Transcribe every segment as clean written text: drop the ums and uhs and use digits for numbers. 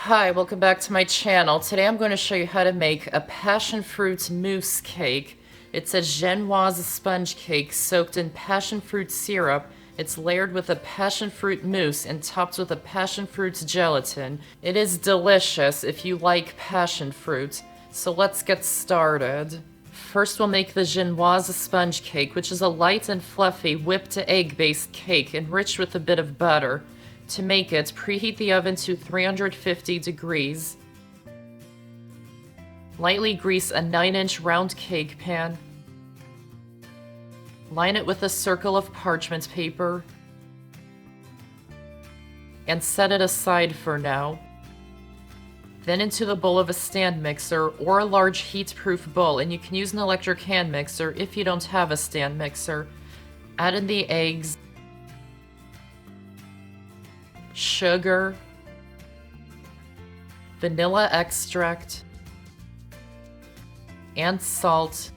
Hi, welcome back to my channel. Today I'm going to show you how to make a passion fruit mousse cake. It's a Genoise sponge cake soaked in passion fruit syrup. It's layered with a passion fruit mousse and topped with a passion fruit gelatin. It is delicious if you like passion fruit. So let's get started. First we'll make the Genoise sponge cake, which is a light and fluffy whipped egg-based cake enriched with a bit of butter. To make it, preheat the oven to 350 degrees. Lightly grease a 9-inch round cake pan. Line it with a circle of parchment paper. And set it aside for now. Then into the bowl of a stand mixer or a large heat-proof bowl, and you can use an electric hand mixer if you don't have a stand mixer. Add in the eggs, sugar, vanilla extract, and salt,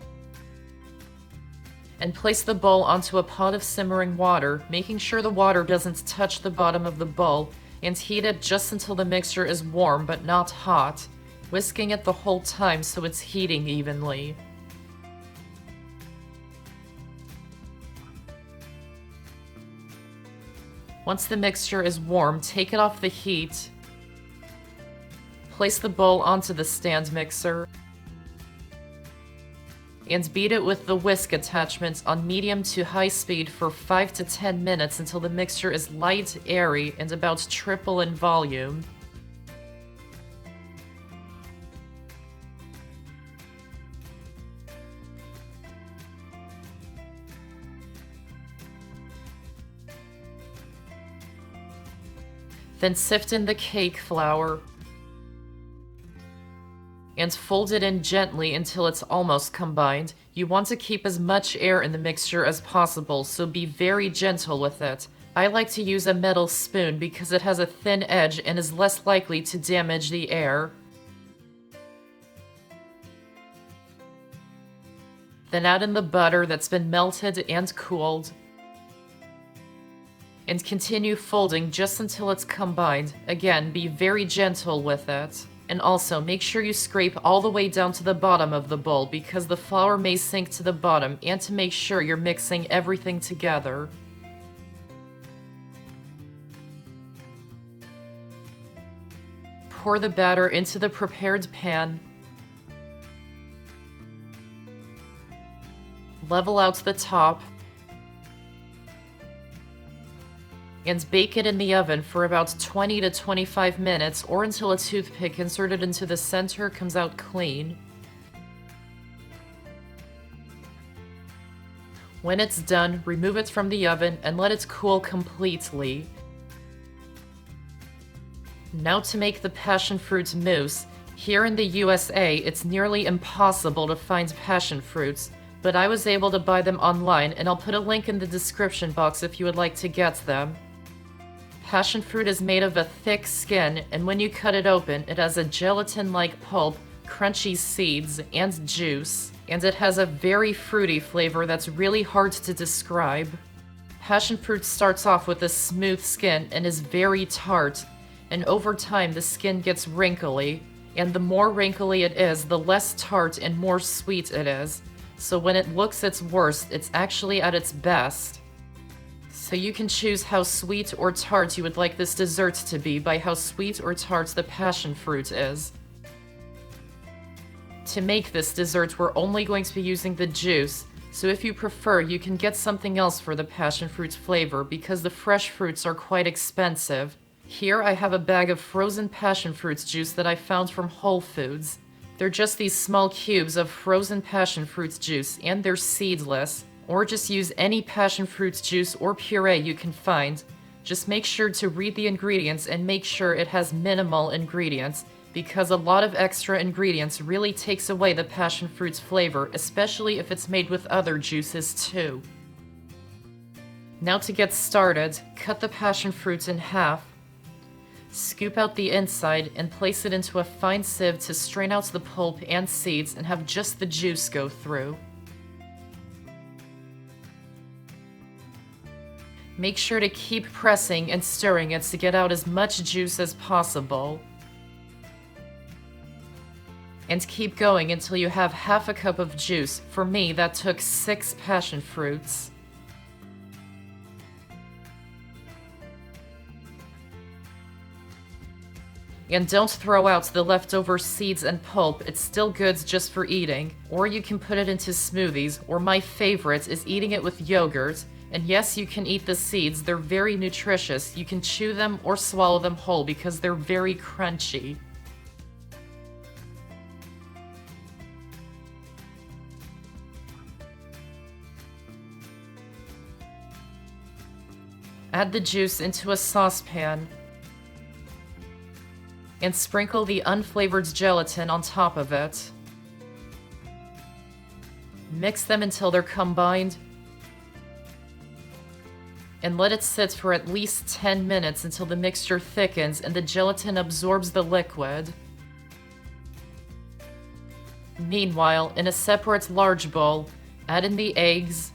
and place the bowl onto a pot of simmering water, making sure the water doesn't touch the bottom of the bowl, and heat it just until the mixture is warm but not hot, whisking it the whole time so it's heating evenly. Once the mixture is warm, take it off the heat. Place the bowl onto the stand mixer and beat it with the whisk attachment on medium to high speed for 5 to 10 minutes until the mixture is light, airy, and about triple in volume. Then sift in the cake flour and fold it in gently until it's almost combined. You want to keep as much air in the mixture as possible, so be very gentle with it. I like to use a metal spoon because it has a thin edge and is less likely to damage the air. Then add in the butter that's been melted and cooled. And continue folding just until it's combined. Again, be very gentle with it. And also, make sure you scrape all the way down to the bottom of the bowl because the flour may sink to the bottom, and to make sure you're mixing everything together. Pour the batter into the prepared pan. Level out the top. And bake it in the oven for about 20 to 25 minutes or until a toothpick inserted into the center comes out clean. When it's done, remove it from the oven and let it cool completely. Now to make the passion fruit mousse. Here in the USA, it's nearly impossible to find passion fruits, but I was able to buy them online, and I'll put a link in the description box if you would like to get them. Passion fruit is made of a thick skin, and when you cut it open, it has a gelatin-like pulp, crunchy seeds, and juice, and it has a very fruity flavor that's really hard to describe. Passion fruit starts off with a smooth skin and is very tart, and over time the skin gets wrinkly, and the more wrinkly it is, the less tart and more sweet it is. So when it looks its worst, it's actually at its best. So you can choose how sweet or tart you would like this dessert to be by how sweet or tart the passion fruit is. To make this dessert, we're only going to be using the juice, so if you prefer, you can get something else for the passion fruit flavor because the fresh fruits are quite expensive. Here I have a bag of frozen passion fruit juice that I found from Whole Foods. They're just these small cubes of frozen passion fruit juice, and they're seedless. Or just use any passion fruit juice or puree you can find. Just make sure to read the ingredients and make sure it has minimal ingredients, because a lot of extra ingredients really takes away the passion fruit's flavor, especially if it's made with other juices too. Now to get started, cut the passion fruit in half. Scoop out the inside and place it into a fine sieve to strain out the pulp and seeds and have just the juice go through. Make sure to keep pressing and stirring it to get out as much juice as possible. And keep going until you have half a cup of juice. For me, that took 6 passion fruits. And don't throw out the leftover seeds and pulp, it's still good just for eating. Or you can put it into smoothies, or my favorite is eating it with yogurt. And yes, you can eat the seeds, they're very nutritious. You can chew them or swallow them whole because they're very crunchy. Add the juice into a saucepan and sprinkle the unflavored gelatin on top of it. Mix them until they're combined and let it sit for at least 10 minutes until the mixture thickens and the gelatin absorbs the liquid. Meanwhile, in a separate large bowl, add in the eggs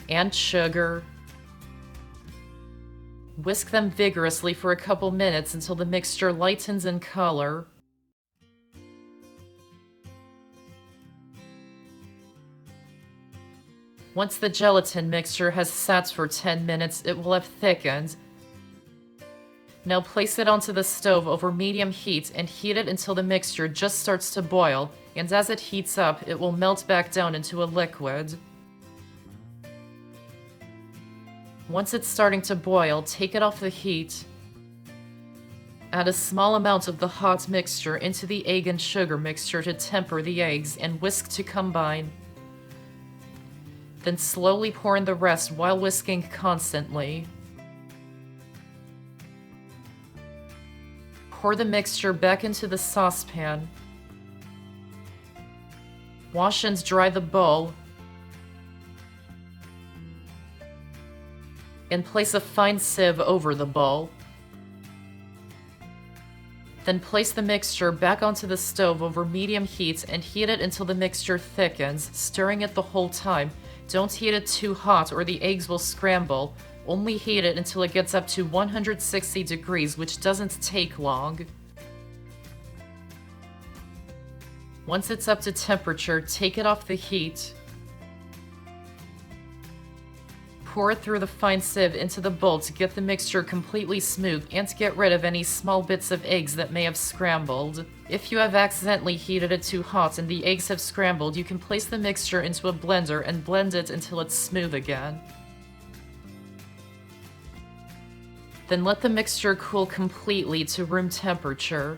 and sugar. Whisk them vigorously for a couple minutes until the mixture lightens in color. Once the gelatin mixture has sat for 10 minutes, it will have thickened. Now place it onto the stove over medium heat and heat it until the mixture just starts to boil, and as it heats up, it will melt back down into a liquid. Once it's starting to boil, take it off the heat. Add a small amount of the hot mixture into the egg and sugar mixture to temper the eggs and whisk to combine. Then slowly pour in the rest while whisking constantly. Pour the mixture back into the saucepan. Wash and dry the bowl. And place a fine sieve over the bowl. Then place the mixture back onto the stove over medium heat and heat it until the mixture thickens, stirring it the whole time. Don't heat it too hot or the eggs will scramble. Only heat it until it gets up to 160 degrees, which doesn't take long. Once it's up to temperature, take it off the heat. Pour it through the fine sieve into the bowl to get the mixture completely smooth and to get rid of any small bits of eggs that may have scrambled. If you have accidentally heated it too hot and the eggs have scrambled, you can place the mixture into a blender and blend it until it's smooth again. Then let the mixture cool completely to room temperature.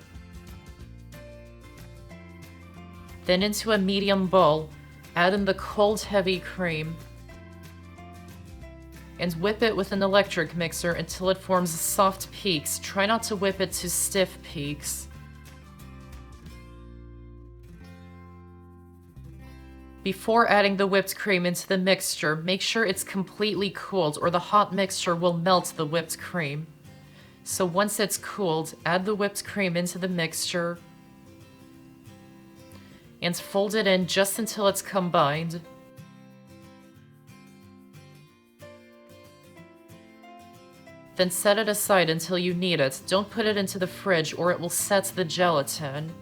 Then into a medium bowl, add in the cold heavy cream. And whip it with an electric mixer until it forms soft peaks. Try not to whip it to stiff peaks. Before adding the whipped cream into the mixture, make sure it's completely cooled or the hot mixture will melt the whipped cream. So once it's cooled, add the whipped cream into the mixture and fold it in just until it's combined. Then set it aside until you need it. Don't put it into the fridge or it will set the gelatin.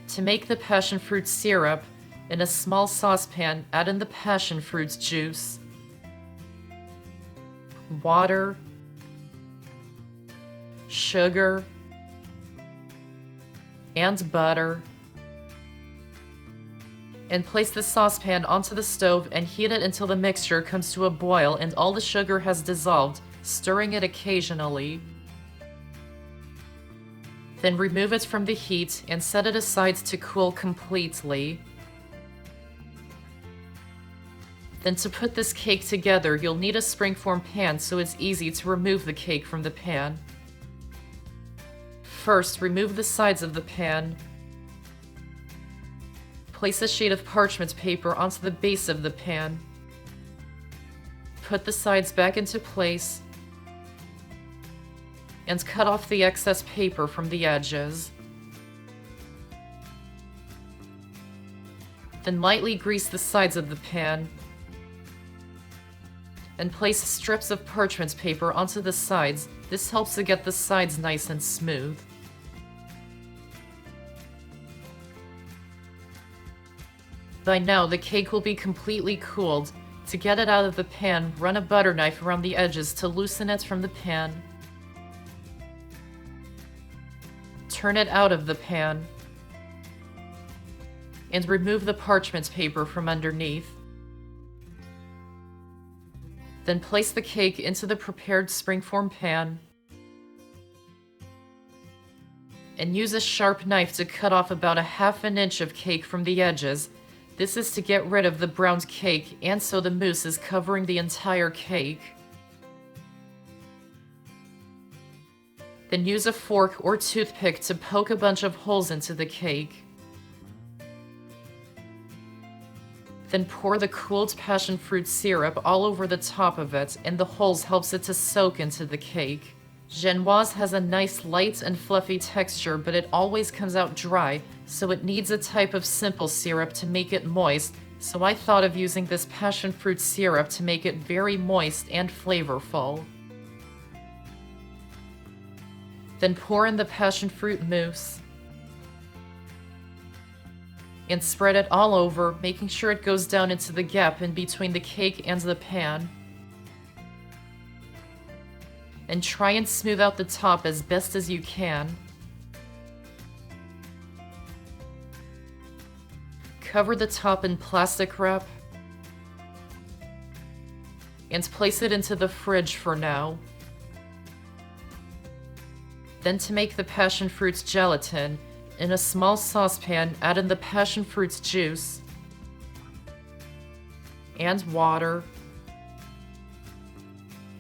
To make the passion fruit syrup, in a small saucepan, add in the passion fruit juice, water, sugar, and butter. And place the saucepan onto the stove and heat it until the mixture comes to a boil and all the sugar has dissolved, stirring it occasionally. Then remove it from the heat and set it aside to cool completely. Then to put this cake together, you'll need a springform pan so it's easy to remove the cake from the pan. First, remove the sides of the pan. Place a sheet of parchment paper onto the base of the pan. Put the sides back into place and cut off the excess paper from the edges. Then lightly grease the sides of the pan. and place strips of parchment paper onto the sides. This helps to get the sides nice and smooth. By now, the cake will be completely cooled. To get it out of the pan, run a butter knife around the edges to loosen it from the pan. Turn it out of the pan and remove the parchment paper from underneath. Then place the cake into the prepared springform pan and use a sharp knife to cut off about 1/2 inch of cake from the edges. This is to get rid of the browned cake and so the mousse is covering the entire cake. Then use a fork or toothpick to poke a bunch of holes into the cake. Then pour the cooled passion fruit syrup all over the top of it, and the holes helps it to soak into the cake. Genoise has a nice light and fluffy texture, but it always comes out dry, so it needs a type of simple syrup to make it moist, so I thought of using this passion fruit syrup to make it very moist and flavorful. Then pour in the passion fruit mousse and spread it all over, making sure it goes down into the gap in between the cake and the pan. And try and smooth out the top as best as you can. Cover the top in plastic wrap and place it into the fridge for now. Then to make the passion fruit gelatin, in a small saucepan, add in the passion fruit juice and water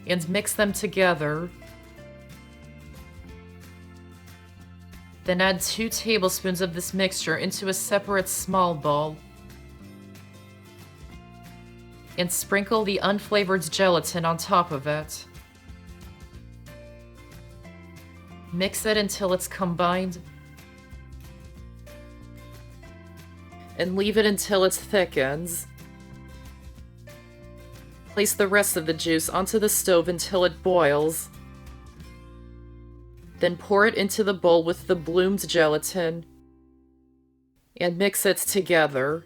and mix them together. Then add 2 tablespoons of this mixture into a separate small bowl and sprinkle the unflavored gelatin on top of it. Mix it until it's combined and leave it until it thickens. Place the rest of the juice onto the stove until it boils. Then pour it into the bowl with the bloomed gelatin and mix it together.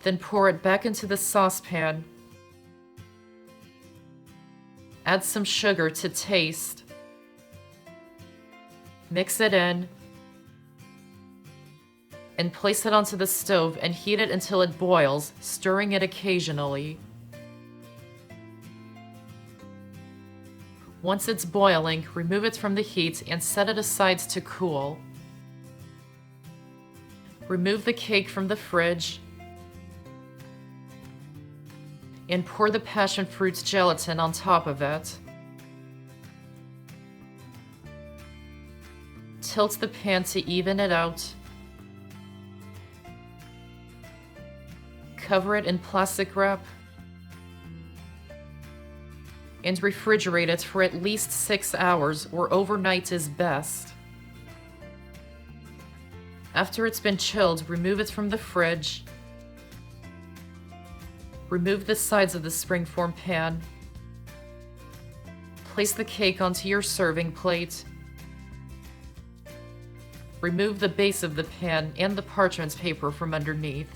Then pour it back into the saucepan. Add some sugar to taste. Mix it in and place it onto the stove and heat it until it boils, stirring it occasionally. Once it's boiling, remove it from the heat and set it aside to cool. Remove the cake from the fridge and pour the passion fruit gelatin on top of it. Tilt the pan to even it out. Cover it in plastic wrap and refrigerate it for at least 6 hours, or overnight is best. After it's been chilled, remove it from the fridge. Remove the sides of the springform pan. Place the cake onto your serving plate. Remove the base of the pan and the parchment paper from underneath.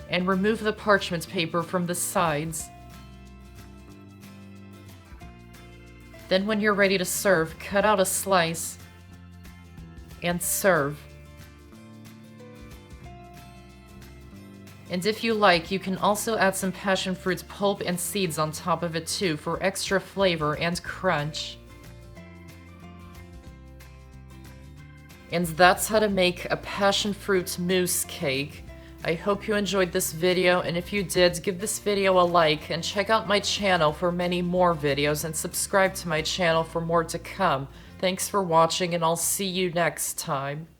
And remove the parchment paper from the sides. Then when you're ready to serve, cut out a slice and serve. And if you like, you can also add some passion fruit pulp and seeds on top of it too for extra flavor and crunch. And that's how to make a passion fruit mousse cake. I hope you enjoyed this video, and if you did, give this video a like and check out my channel for many more videos and subscribe to my channel for more to come. Thanks for watching, and I'll see you next time.